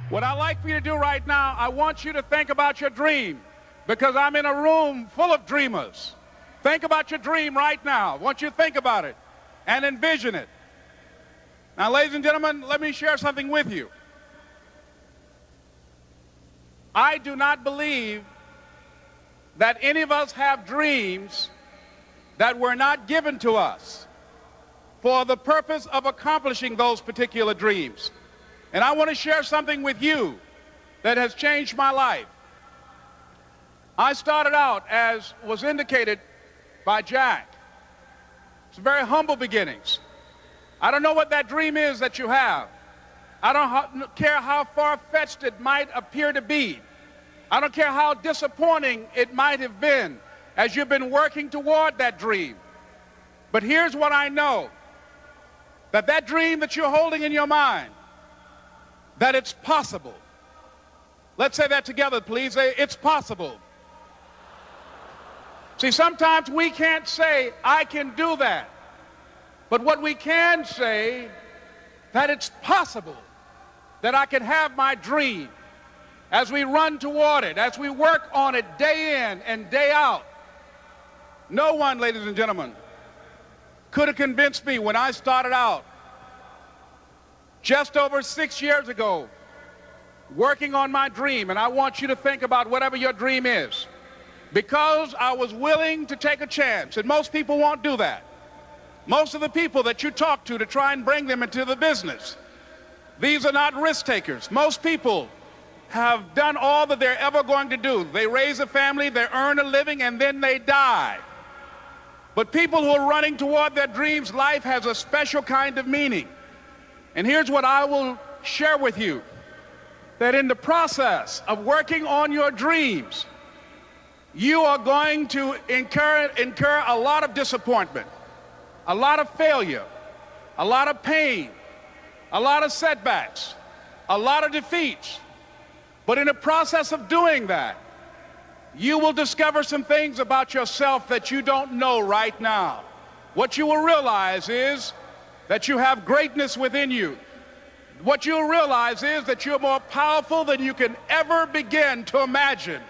What I'd like for you to do right now, I want you to think about your dream, because I'm in a room full of dreamers. Think about your dream right now. I want you to think about it and envision it. Now, ladies and gentlemen, let me share something with you. I do not believe that any of us have dreams that were not given to us for the purpose of accomplishing those particular dreams. And I want to share something with you that has changed my life. I started out, as was indicated by Jack. It's very humble beginnings. I don't know what that dream is that you have. I don't care how far-fetched it might appear to be. I don't care how disappointing it might have been as you've been working toward that dream. But here's what I know, that that dream that you're holding in your mind, that it's possible. Let's say that together, please. Say, it's possible. See, sometimes we can't say, I can do that. But what we can say, that it's possible that I can have my dream as we run toward it, as we work on it day in and day out. No one, ladies and gentlemen, could have convinced me when I started out just over 6 years ago, working on my dream. And I want you to think about whatever your dream is, because I was willing to take a chance. And most people won't do that. Most of the people that you talk to try and bring them into the business, these are not risk takers. Most people have done all that they're ever going to do. They raise a family, they earn a living, and then they die. But people who are running toward their dreams, life has a special kind of meaning. And here's what I will share with you, that in the process of working on your dreams, you are going to incur a lot of disappointment, a lot of failure, a lot of pain, a lot of setbacks, a lot of defeats. But in the process of doing that, you will discover some things about yourself that you don't know right now. What you will realize is that you have greatness within you. What you'll realize is that you're more powerful than you can ever begin to imagine.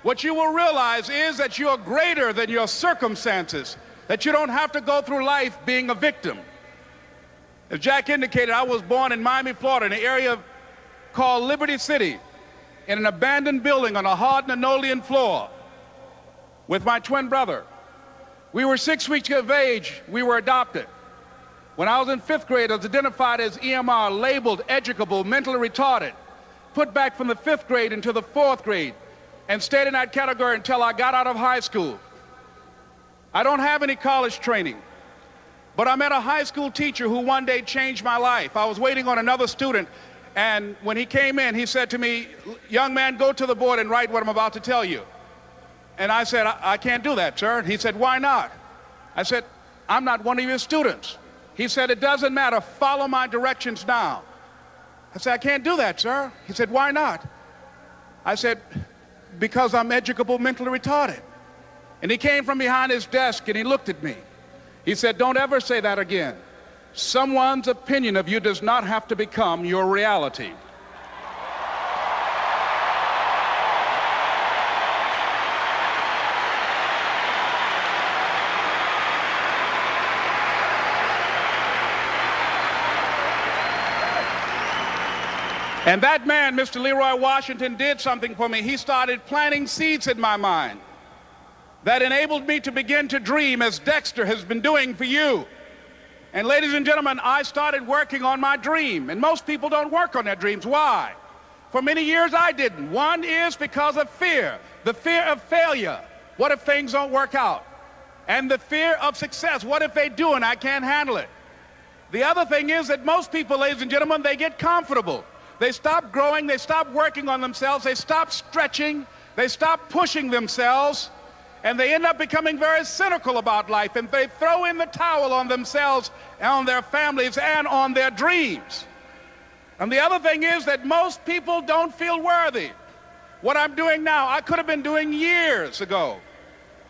What you will realize is that you're greater than your circumstances, that you don't have to go through life being a victim. As Jack indicated, I was born in Miami, Florida, in an area called Liberty City, in an abandoned building on a hard linoleum floor with my twin brother. We were 6 weeks of age. We were adopted. When I was in 5th grade, I was identified as EMR, labeled educable, mentally retarded, put back from the 5th grade into the 4th grade, and stayed in that category until I got out of high school. I don't have any college training, but I met a high school teacher who one day changed my life. I was waiting on another student, and when he came in, he said to me, young man, go to the board and write what I'm about to tell you. And I said, I can't do that, sir. He said, why not? I said, I'm not one of your students. He said, it doesn't matter, follow my directions now. I said, I can't do that, sir. He said, why not? I said, because I'm educable, mentally retarded. And he came from behind his desk and he looked at me. He said, don't ever say that again. Someone's opinion of you does not have to become your reality. And that man, Mr. Leroy Washington, did something for me. He started planting seeds in my mind that enabled me to begin to dream, as Dexter has been doing for you. And ladies and gentlemen, I started working on my dream. And most people don't work on their dreams. Why? For many years I didn't. One is because of fear. The fear of failure. What if things don't work out? And the fear of success. What if they do and I can't handle it? The other thing is that most people, ladies and gentlemen, they get comfortable. They stop growing, they stop working on themselves, they stop stretching, they stop pushing themselves, and they end up becoming very cynical about life, and they throw in the towel on themselves and on their families and on their dreams. And the other thing is that most people don't feel worthy. What I'm doing now, I could have been doing years ago.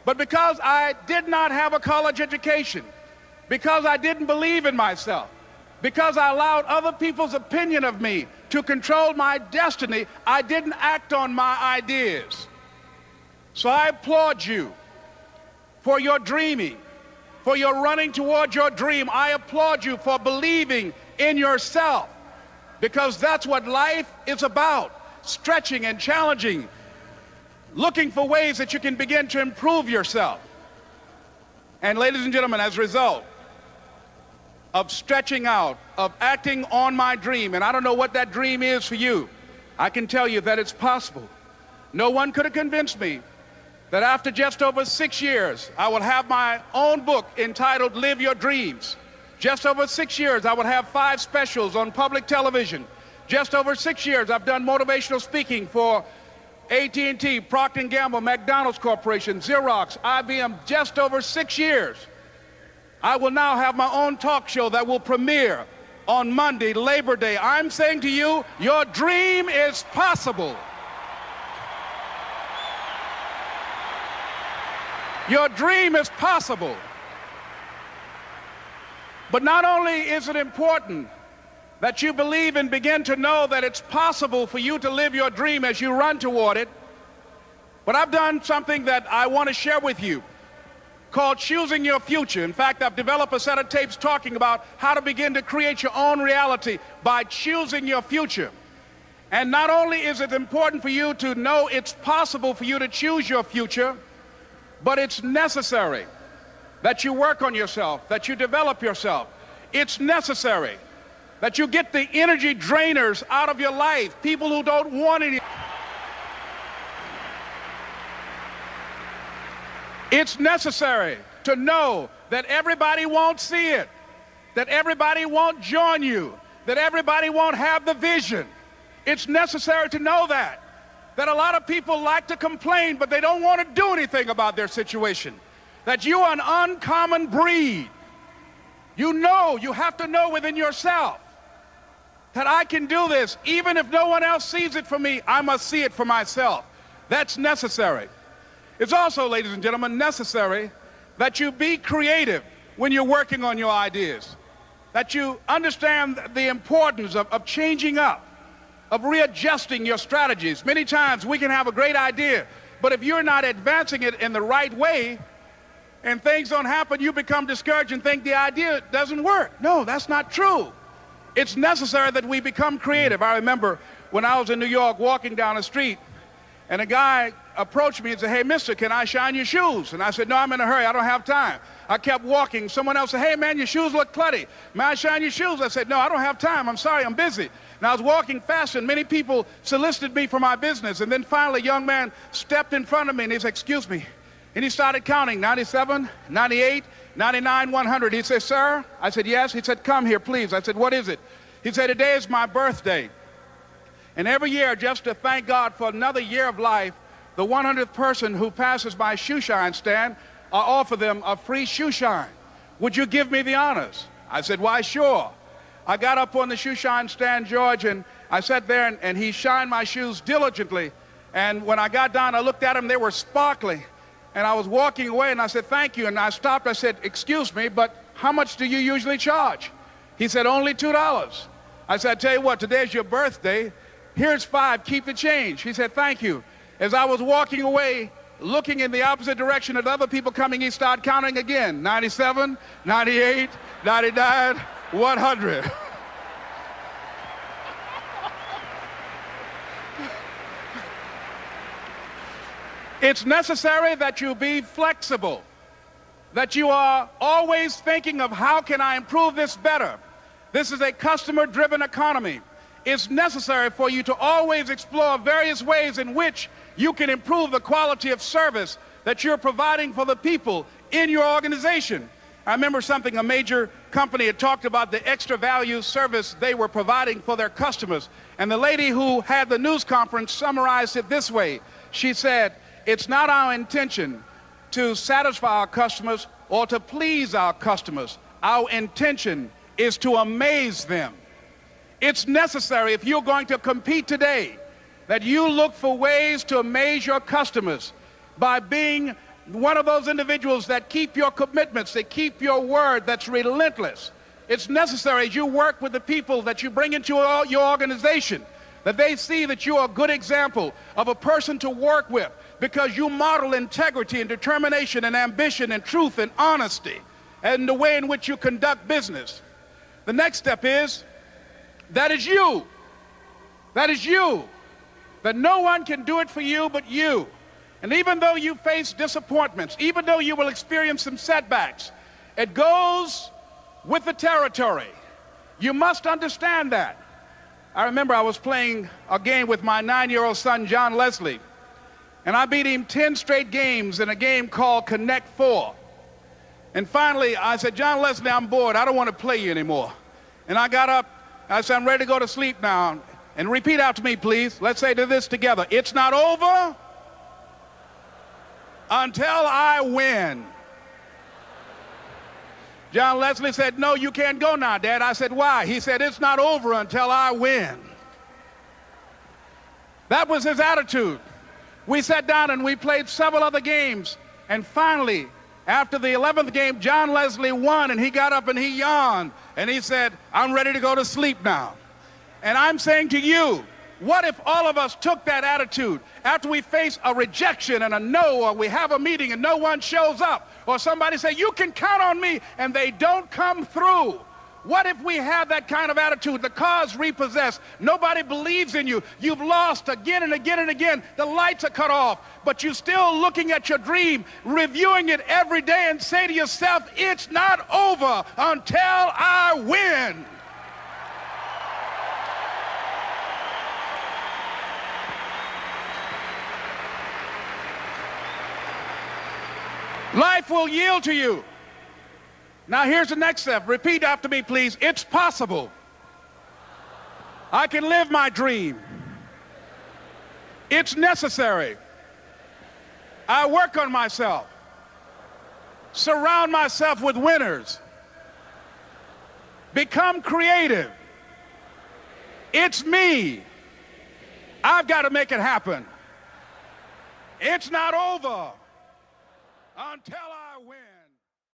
But because I did not have a college education, because I didn't believe in myself, Because I allowed other people's opinion of me to control my destiny, I didn't act on my ideas. So I applaud you for your dreaming, for your running toward your dream. I applaud you for believing in yourself, because that's what life is about, stretching and challenging, looking for ways that you can begin to improve yourself. And ladies and gentlemen, as a result of stretching out, of acting on my dream, and I don't know what that dream is for you, I can tell you that it's possible. No one could have convinced me that after just over 6 years, I will have my own book entitled Live Your Dreams. Just over 6 years, I would have 5 specials on public television. Just over 6 years, I've done motivational speaking for AT&T, Procter & Gamble, McDonald's Corporation, Xerox, IBM. Just over 6 years. I will now have my own talk show that will premiere on Monday, Labor Day. I'm saying to you, your dream is possible. Your dream is possible. But not only is it important that you believe and begin to know that it's possible for you to live your dream as you run toward it, but I've done something that I want to share with you called Choosing Your Future. In fact, I've developed a set of tapes talking about how to begin to create your own reality by choosing your future. And not only is it important for you to know it's possible for you to choose your future, but it's necessary that you work on yourself, that you develop yourself. It's necessary that you get the energy drainers out of your life, people who don't want any. It's necessary to know that everybody won't see it, that everybody won't join you, that everybody won't have the vision. It's necessary to know that a lot of people like to complain, but they don't want to do anything about their situation, that you are an uncommon breed. You know, you have to know within yourself that I can do this. Even if no one else sees it for me, I must see it for myself. That's necessary. It's also, ladies and gentlemen, necessary that you be creative when you're working on your ideas, that you understand the importance of changing up, of readjusting your strategies. Many times we can have a great idea, but if you're not advancing it in the right way and things don't happen, you become discouraged and think the idea doesn't work. No, that's not true. It's necessary that we become creative. I remember when I was in New York walking down the street, and a guy approached me and said, "Hey, mister, can I shine your shoes?" And I said, "No, I'm in a hurry. I don't have time." I kept walking. Someone else said, "Hey, man, your shoes look clutty. May I shine your shoes?" I said, "No, I don't have time. I'm sorry, I'm busy." And I was walking fast, and many people solicited me for my business. And then finally, a young man stepped in front of me, and he said, "Excuse me." And he started counting, 97, 98, 99, 100. He said, "Sir?" I said, "Yes." He said, "Come here, please." I said, "What is it?" He said, "Today is my birthday. And every year, just to thank God for another year of life, the 100th person who passes my shoe shine stand, I offer them a free shoe shine. Would you give me the honors?" I said, "Why, sure." I got up on the shoe shine stand, George, and I sat there, and he shined my shoes diligently. And when I got down, I looked at them, they were sparkling. And I was walking away, and I said, "Thank you." And I stopped, I said, "Excuse me, but how much do you usually charge?" He said, "Only $2. I said, "I tell you what, today's your birthday. Here's $5, keep the change." He said, "Thank you." As I was walking away, looking in the opposite direction at other people coming, he started counting again. 97, 98, 99, 100. It's necessary that you be flexible, that you are always thinking of how can I improve this better. This is a customer-driven economy. It's necessary for you to always explore various ways in which you can improve the quality of service that you're providing for the people in your organization. I remember something, a major company had talked about the extra value service they were providing for their customers. And the lady who had the news conference summarized it this way. She said, "It's not our intention to satisfy our customers or to please our customers. Our intention is to amaze them." It's necessary, if you're going to compete today, that you look for ways to amaze your customers by being one of those individuals that keep your commitments, that keep your word, that's relentless. It's necessary as you work with the people that you bring into your organization, that they see that you are a good example of a person to work with because you model integrity and determination and ambition and truth and honesty and the way in which you conduct business. The next step is, that is you. That is you. That no one can do it for you but you. And even though you face disappointments, even though you will experience some setbacks, it goes with the territory. You must understand that. I remember I was playing a game with my 9-year-old son, John Leslie, and I beat him 10 straight games in a game called Connect 4. And finally, I said, John Leslie, I'm bored. I don't want to play you anymore. And I got up. I said, I'm ready to go to sleep now. And repeat out to me, please. Let's say this together. It's not over until I win. John Leslie said, no, you can't go now, Dad. I said, why? He said, it's not over until I win. That was his attitude. We sat down and we played several other games. And finally, after the 11th game, John Leslie won, and he got up and he yawned. And he said, I'm ready to go to sleep now. And I'm saying to you, what if all of us took that attitude after we face a rejection and a no, or we have a meeting and no one shows up, or somebody say, you can count on me, and they don't come through? What if we have that kind of attitude? The car's repossessed. Nobody believes in you. You've lost again and again and again. The lights are cut off, but you're still looking at your dream, reviewing it every day, and say to yourself, it's not over until I win. Life will yield to you. Now here's the next step. Repeat after me, please. It's possible. I can live my dream. It's necessary. I work on myself. Surround myself with winners. Become creative. It's me. I've got to make it happen. It's not over until I